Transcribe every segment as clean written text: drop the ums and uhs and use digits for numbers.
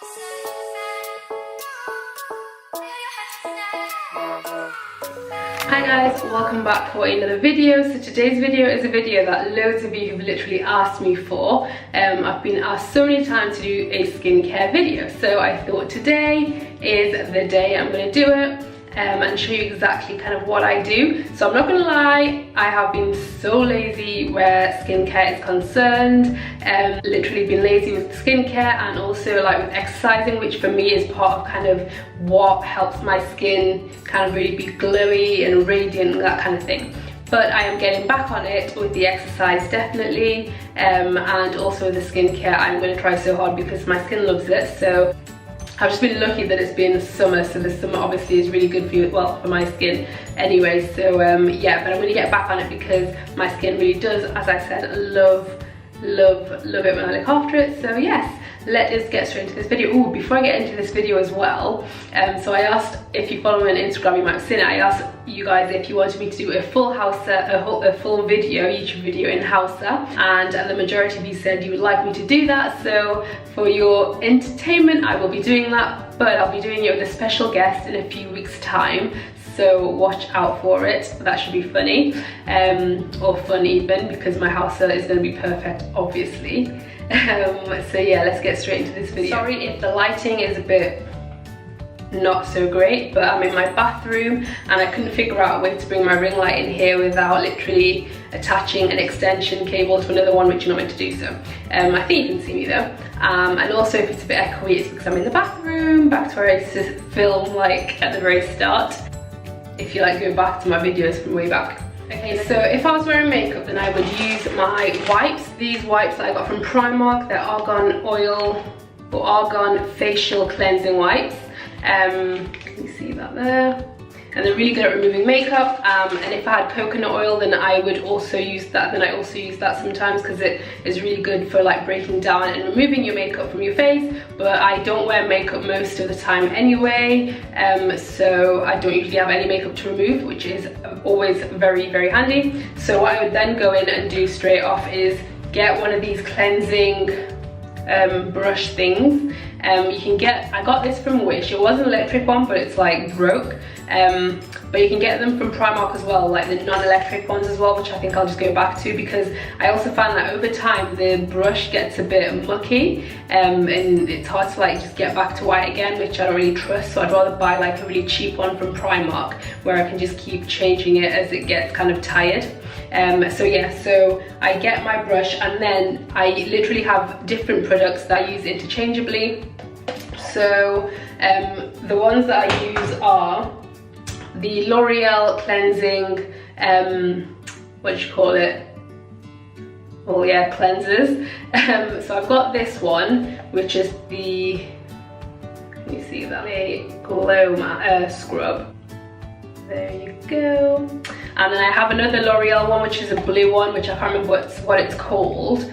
Hi guys, welcome back for another video. So today's video is a video that loads of you have literally asked me for. I've been asked so many times to do a skincare video, so I thought today is the day I'm going to do it and show you exactly kind of what I do. So I'm not gonna lie, I have been so lazy where skincare is concerned. Literally been lazy with skincare and also like with exercising, which for me is part of kind of what helps my skin kind of really be glowy and radiant and that kind of thing. But I am getting back on it with the exercise definitely, and also with the skincare. I'm going to try so hard because my skin loves it. So I've just been lucky that it's been summer, so the summer obviously is really good for you, well, for my skin anyway. So yeah, but I'm gonna get back on it because my skin really does, as I said, love it when I look after it. So yes, let us get straight into this video. Oh, before I get into this video as well, so I asked, if you follow me on Instagram, you might have seen it, I asked you guys if you wanted me to do a full a full video, YouTube video in Hausa, and the majority of you said you would like me to do that. So for your entertainment, I will be doing that, but I'll be doing it with a special guest in a few weeks' time. So watch out for it. That should be funny, or fun even, because my Hausa is going to be perfect, obviously. So yeah, let's get straight into this video. Sorry if the lighting is a bit not so great, but I'm in my bathroom and I couldn't figure out a way to bring my ring light in here without literally attaching an extension cable to another one, which you're not meant to do. So I think you can see me though. And also if it's a bit echoey, it's because I'm in the bathroom, back to where I used to film like at the very start, if you like go back to my videos from way back. Okay, so if I was wearing makeup, then I would use my wipes. These wipes that I got from Primark, they're argan oil or argan facial cleansing wipes. You see that there, and they're really good at removing makeup. And if I had coconut oil, then I would also use that. Then I also use that sometimes because it is really good for like breaking down and removing your makeup from your face. But I don't wear makeup most of the time anyway, so I don't usually have any makeup to remove, which is always very handy. So what I would then go in and do straight off is get one of these cleansing brush things. You can get, I got this from Wish. It was an electric one, but it's like broke. But you can get them from Primark as well, like the non-electric ones as well, which I think I'll just go back to, because I also found that over time the brush gets a bit mucky, and it's hard to like just get back to white again, which I don't really trust. So I'd rather buy like a really cheap one from Primark where I can just keep changing it as it gets kind of tired. So yeah, so I get my brush and then I literally have different products that I use interchangeably. So the ones that I use are the L'Oreal cleansing, what do you call it? Oh yeah, cleansers. So I've got this one, which is the, let me see that, a glow scrub. There you go. And then I have another L'Oreal one, which is a blue one, which I can't remember what it's called,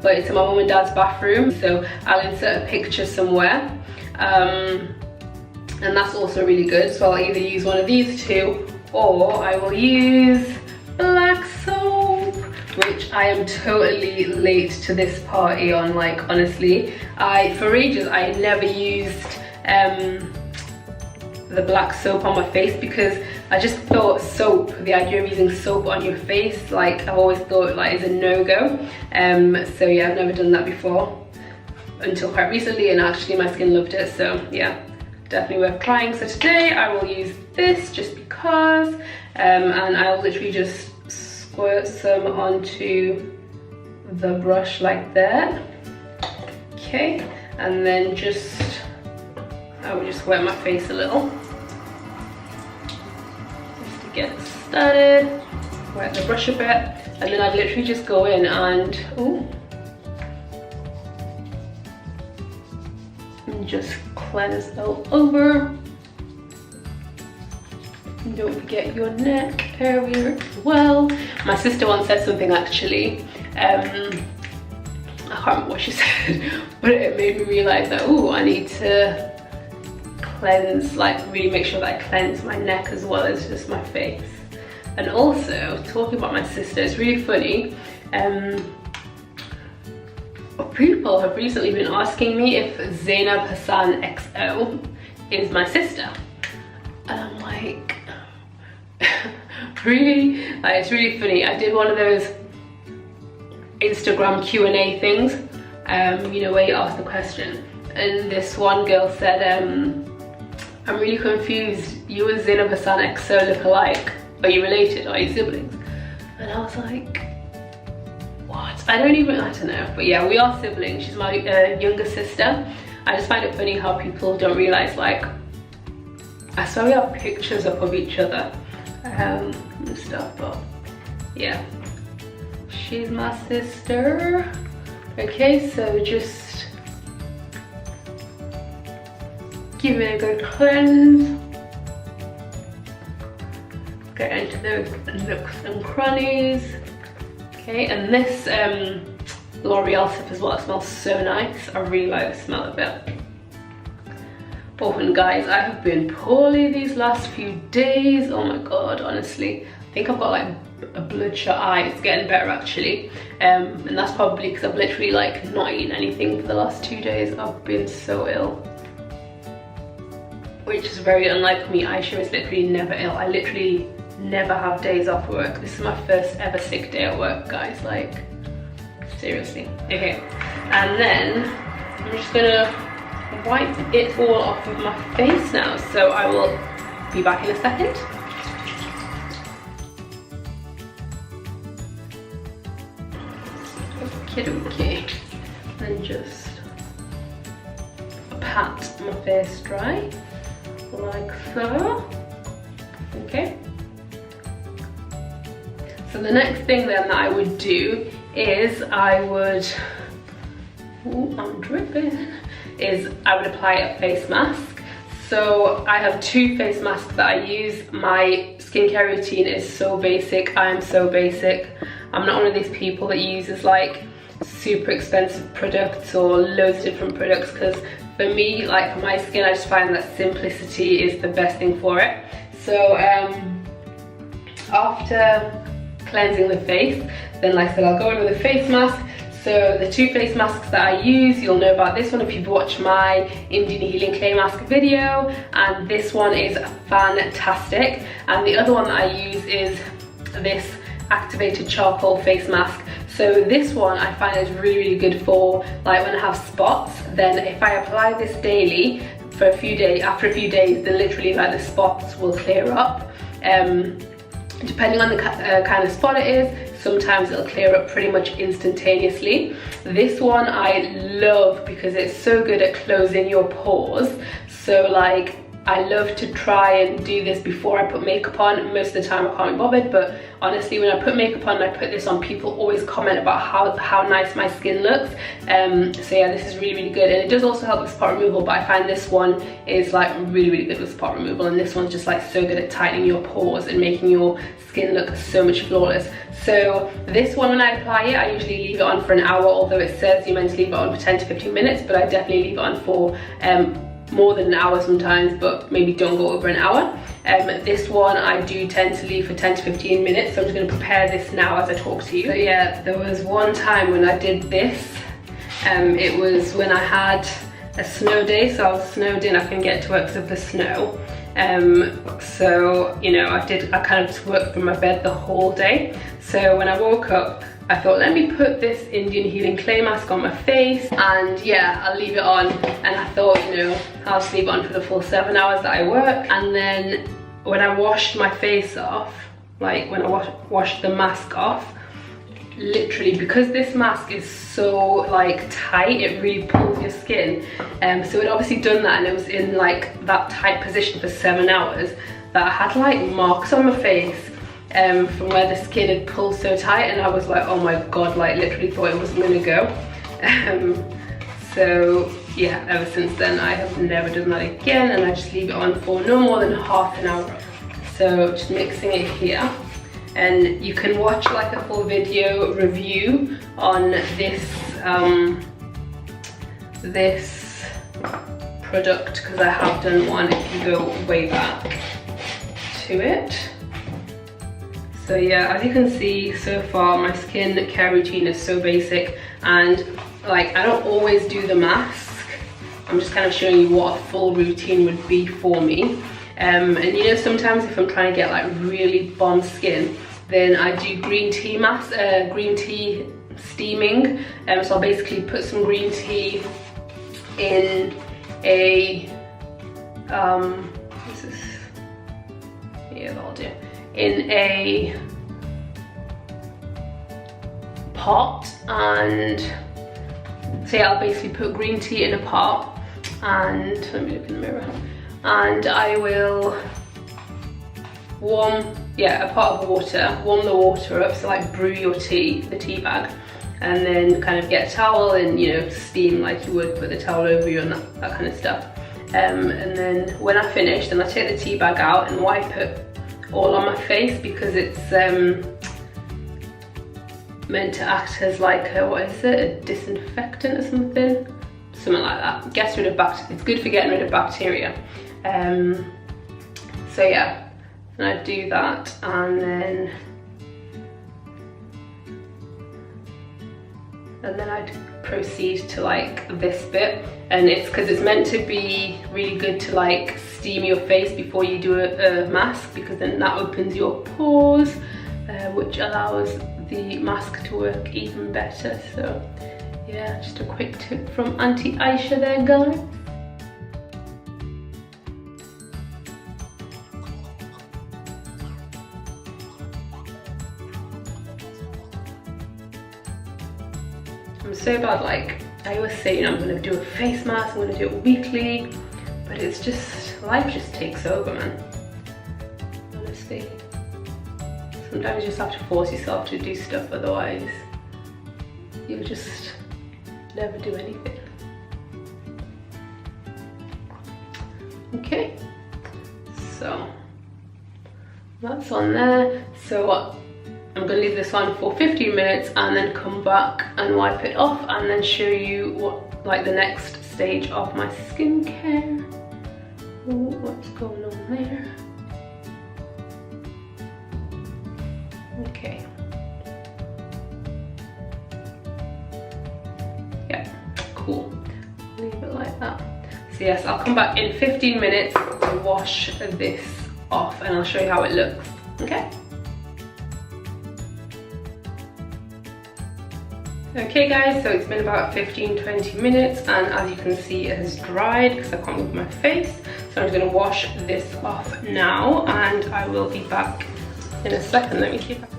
but it's in my mum and dad's bathroom, so I'll insert a picture somewhere. And that's also really good, so I'll either use one of these two or I will use black soap, which I am totally late to this party on. Like honestly, for ages I never used the black soap on my face because I just thought soap, the idea of using soap on your face, like I've always thought like is a no-go. So yeah, I've never done that before until quite recently, and actually my skin loved it. So yeah, definitely worth trying. So today I will use this just because, and I'll literally just squirt some onto the brush like that. Okay, and then I will just wet my face a little just to get started. Wet the brush a bit, and then I'd literally just go in and just cleanse all over. And don't forget your neck area as well. My sister once said something actually, I can't remember what she said, but it made me realize that I need to cleanse, like really make sure that I cleanse my neck as well as just my face. And also, talking about my sister, it's really funny. people have recently been asking me if Zainab Hassan XO is my sister. And I'm like, really? Like, it's really funny. I did one of those Instagram Q&A things, you know, where you ask the question. And this one girl said, I'm really confused. You and Zainab Hassan XO look alike. Are you related? Are you siblings? And I was like, what? I don't know. But yeah, we are siblings. She's my younger sister. I just find it funny how people don't realise, like, I swear we have pictures up of each other and stuff, but yeah. She's my sister. Okay, so just give it a good cleanse. Get into those nooks and crannies. Okay, and this L'Oreal sip as well, it smells so nice. I really like the smell of it. Oh, and guys, I have been poorly these last few days. Oh my god, honestly. I think I've got like a bloodshot eye. It's getting better actually. And that's probably because I've literally like not eaten anything for the last 2 days. I've been so ill. Which is very unlike me. Aisha is literally never ill. I literally never have days off work. This is my first ever sick day at work, guys. Like, seriously. Okay, and then I'm just gonna wipe it all off of my face now. So I will be back in a second. Okay, and just pat my face dry like so. Okay, so the next thing then that I would do is I would, ooh, I'm dripping, is I would apply a face mask. So I have 2 face masks that I use. My skincare routine is so basic. I am so basic. I'm not one of these people that uses like super expensive products or loads of different products, because for me, like for my skin, I just find that simplicity is the best thing for it. So after cleansing the face, then like I said, I'll go in with a face mask. So the 2 face masks that I use, you'll know about this one if you've watched my Indian Healing Clay Mask video, and this one is fantastic. And the other one that I use is this activated charcoal face mask. So this one I find is really good for like when I have spots. Then if I apply this daily for a few days, after a few days, then literally like the spots will clear up. Depending on the kind of spot it is, sometimes it'll clear up pretty much instantaneously. This one I love because it's so good at closing your pores. So like, I love to try and do this before I put makeup on. Most of the time I can't be bothered, but honestly when I put makeup on and I put this on, people always comment about how nice my skin looks. So yeah, this is really good, and it does also help with spot removal, but I find this one is like really good with spot removal, and this one's just like so good at tightening your pores and making your skin look so much flawless. So this one, when I apply it, I usually leave it on for an hour, although it says you're meant to leave it on for 10 to 15 minutes, but I definitely leave it on for more than an hour sometimes, but maybe don't go over an hour. This one I do tend to leave for 10 to 15 minutes, so I'm just going to prepare this now as I talk to you. So yeah, there was one time when I did this. It was when I had a snow day, so I was snowed in. I couldn't get to work because of the snow. So you know, I kind of just worked from my bed the whole day. So when I woke up, I thought, let me put this Indian Healing Clay Mask on my face, and yeah, I'll leave it on. And I thought, you know, I'll just leave it on for the full 7 hours that I work. And then when I washed my face off, like when I washed the mask off, literally, because this mask is so like tight, it really pulls your skin. So it obviously done that, and it was in like that tight position for 7 hours that I had like marks on my face. From where the skin had pulled so tight, and I was like, oh my god, like literally thought it wasn't gonna go. So yeah, ever since then I have never done that again, and I just leave it on for no more than half an hour. So just mixing it here, and you can watch like a full video review on this this product, because I have done one if you go way back to it. So yeah, as you can see so far, my skin care routine is so basic, and like, I don't always do the mask. I'm just kind of showing you what a full routine would be for me. And you know, sometimes if I'm trying to get like really bomb skin, then I do green tea mask, green tea steaming. So I'll basically put some green tea in a, this is, yeah, that'll do. In a pot, and so yeah, I'll basically put green tea in a pot, and let me look in the mirror, and I will warm, yeah, a pot of water, warm the water up, so like brew your tea, the tea bag, and then kind of get a towel and, you know, steam like you would, put the towel over you and that kind of stuff. And then when I finish, then I take the tea bag out and wipe it all on my face, because it's meant to act as like a, what is it, a disinfectant or something like that. Gets rid of bacteria. It's good for getting rid of bacteria. So yeah, and I do that, and then I'd proceed to like this bit, and it's because it's meant to be really good to like steam your face before you do a mask, because then that opens your pores, which allows the mask to work even better. So yeah, just a quick tip from Auntie Aisha there, guys. I'm so bad, like I always say, you know, I'm gonna do a face mask, I'm gonna do it weekly, but it's just, life just takes over, man, honestly. Sometimes you just have to force yourself to do stuff, otherwise you'll just never do anything. Okay, so that's on there. So I'm going to leave this on for 15 minutes and then come back and wipe it off, and then show you what, like, the next stage of my skincare. Ooh, what's going on there? Okay. Yeah, cool. Leave it like that. So yes, I'll come back in 15 minutes to wash this off, and I'll show you how it looks. Okay? Okay guys, so it's been about 15-20 minutes, and as you can see it has dried because I can't move my face. So I'm just going to wash this off now, and I will be back in a second. Let me see if I can.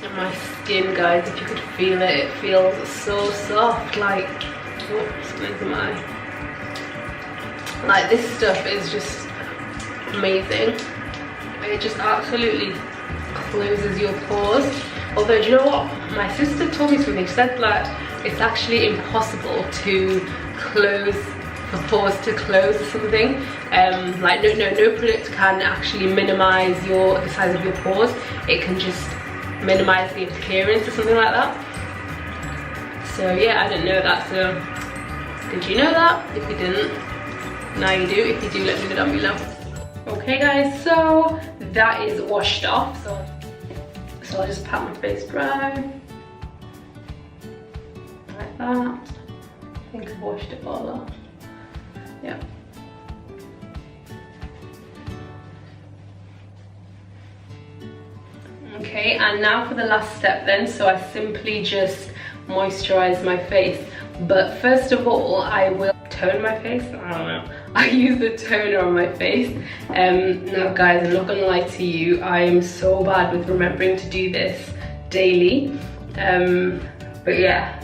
And my skin, guys, if you could feel it, it feels so soft, like, oops, where's my, like, this stuff is just amazing. It just absolutely closes your pores. Although, do you know what, my sister told me something. She said that it's actually impossible to close, for pores to close or something. Like no product can actually minimize the size of your pores. It can just minimize the appearance or something like that. So yeah, I didn't know that. So did you know that? If you didn't, now you do. If you do, let me know down below. Okay guys, so that is washed off. So I'll just pat my face dry like that. I think I've washed it all off. Yeah. Okay, and now for the last step then. So I simply just moisturize my face, but first of all I will tone my face. I don't know, I use the toner on my face. Now guys, I'm not gonna lie to you, I am so bad with remembering to do this daily, but yeah,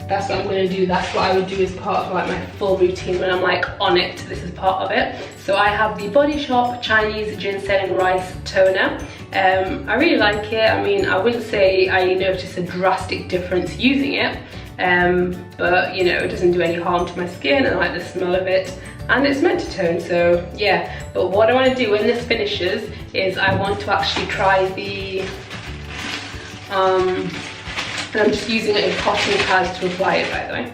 that's what I'm gonna do. That's what I would do as part of like my full routine when I'm like on it. This is part of it. So I have the Body Shop Chinese Ginseng Rice Toner. I really like it. I mean, I wouldn't say I notice a drastic difference using it, but you know, it doesn't do any harm to my skin. I like the smell of it, and it's meant to tone, so yeah. But what I want to do when this finishes is I want to actually try the And I'm just using a cotton pad to apply it, by the way.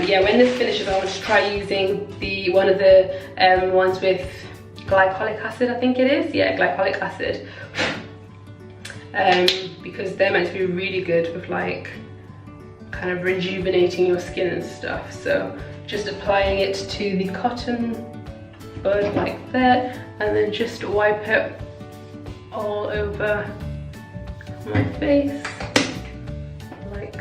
Yeah, when this finishes, I want to try using one of the ones with glycolic acid, I think it is. Yeah, glycolic acid. Because they're meant to be really good with like kind of rejuvenating your skin and stuff. So just applying it to the cotton bud like that, and then just wipe it all over my face like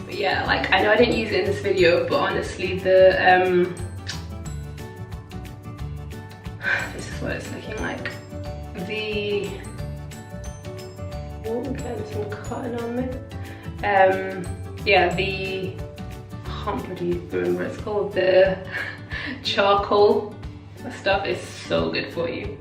but yeah, like I know I didn't use it in this video, but honestly the this is what it's looking like. Oh, I'm getting some cotton on me. Yeah, I can't remember what it's called, the charcoal stuff is so good for you.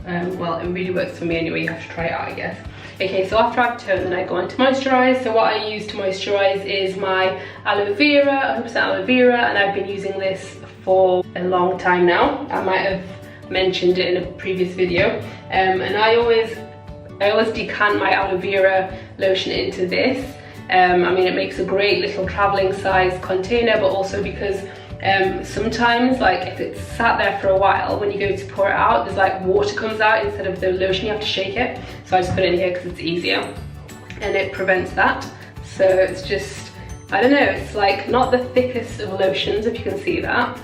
Well, it really works for me anyway, you have to try it out, I guess. Okay, so after I've toned, then I go on to moisturize. So what I use to moisturize is my aloe vera, 100% aloe vera, and I've been using this for a long time now. I might have mentioned it in a previous video. And I always decant my aloe vera lotion into this. I mean, it makes a great little traveling size container, but also because sometimes, like if it's sat there for a while, when you go to pour it out, there's like water comes out instead of the lotion, you have to shake it. So I just put it in here because it's easier and it prevents that. So it's just, I don't know, it's like not the thickest of lotions, if you can see that.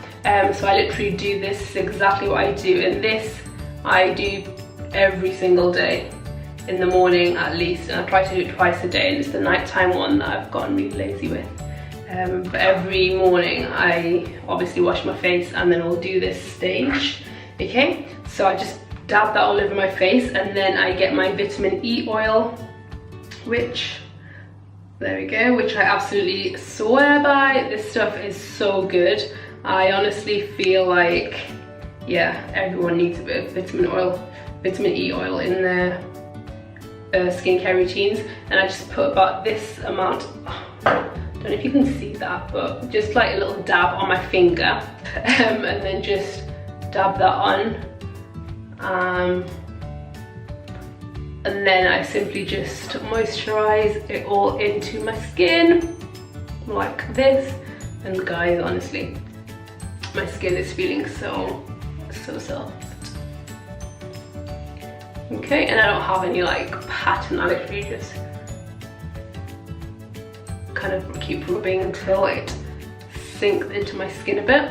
So I literally do this, exactly what I do, and this I do every single day. In the morning at least, and I try to do it twice a day, and it's the nighttime one that I've gotten really lazy with. But every morning I obviously wash my face and then I'll do this stage. Okay, so I just dab that all over my face, and then I get my vitamin E oil, which, there we go, which I absolutely swear by. This stuff is so good. I honestly feel like, yeah, everyone needs a bit of vitamin E oil in their skincare routines. And I just put about this amount, don't know if you can see that, but just like a little dab on my finger, and then just dab that on, and then I simply just moisturize it all into my skin like this. And guys, honestly, my skin is feeling so soft. Okay, and I don't have any like pattern, I literally just kind of keep rubbing until it sinks into my skin a bit.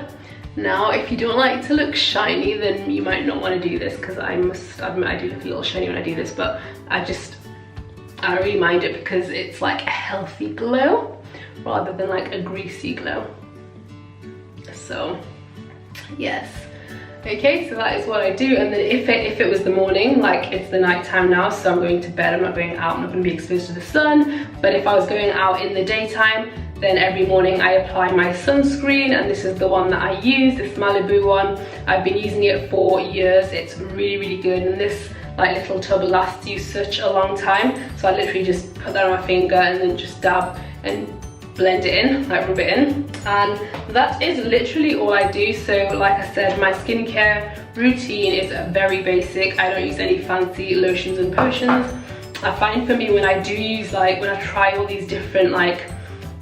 Now, if you don't like to look shiny, then you might not want to do this, because I must admit I do look a little shiny when I do this, but I don't really mind it because it's like a healthy glow rather than like a greasy glow. So yes. Okay, so that is what I do. And then if it was the morning, like it's the night time now, so I'm going to bed, I'm not going out, I'm not going to be exposed to the sun. But if I was going out in the daytime, then every morning I apply my sunscreen, and this is the one that I use, this Malibu one. I've been using it for years. It's really good, and this like little tub lasts you such a long time. So I literally just put that on my finger and then just dab and blend it in, like rub it in, and that is literally all I do. So like I said, my skincare routine is very basic. I don't use any fancy lotions and potions. I find for me, when I do use, like when I try all these different like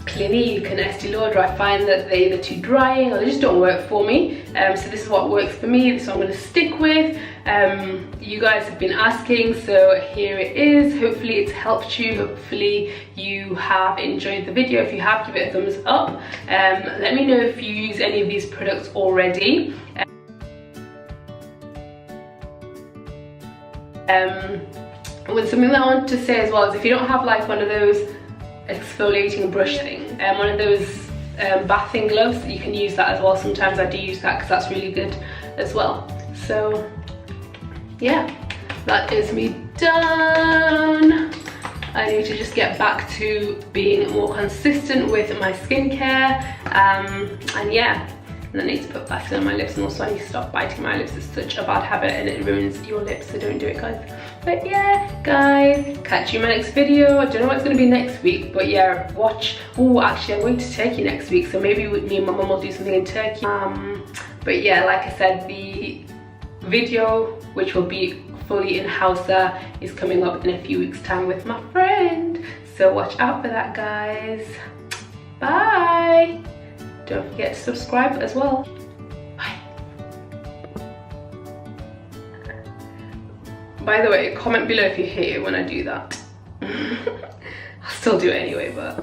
Clinique and Estee Lauder, I find that they're either too drying or they just don't work for me. So this is what works for me, this is what I'm going to stick with. You guys have been asking, so here it is. Hopefully it's helped you, hopefully you have enjoyed the video. If you have, give it a thumbs up. Let me know if you use any of these products already. Something that I want to say as well is, if you don't have like one of those exfoliating brush thing, one of those bathing gloves, you can use that as well. Sometimes I do use that because that's really good as well. So yeah, that is me done. I need to just get back to being more consistent with my skincare, and yeah, and I need to put Vaseline on my lips, and also I need to stop biting my lips. It's such a bad habit and it ruins your lips, so don't do it, guys. But yeah, guys, catch you in my next video. I don't know what's going to be next week, but yeah, watch. Oh, actually, I'm going to Turkey next week, so maybe me and my mum will do something in Turkey. But yeah, like I said, the video, which will be fully in Hausa, is coming up in a few weeks' time with my friend. So watch out for that, guys. Bye. Don't forget to subscribe as well. Bye. By the way, comment below if you hate it when I do that. I'll still do it anyway, but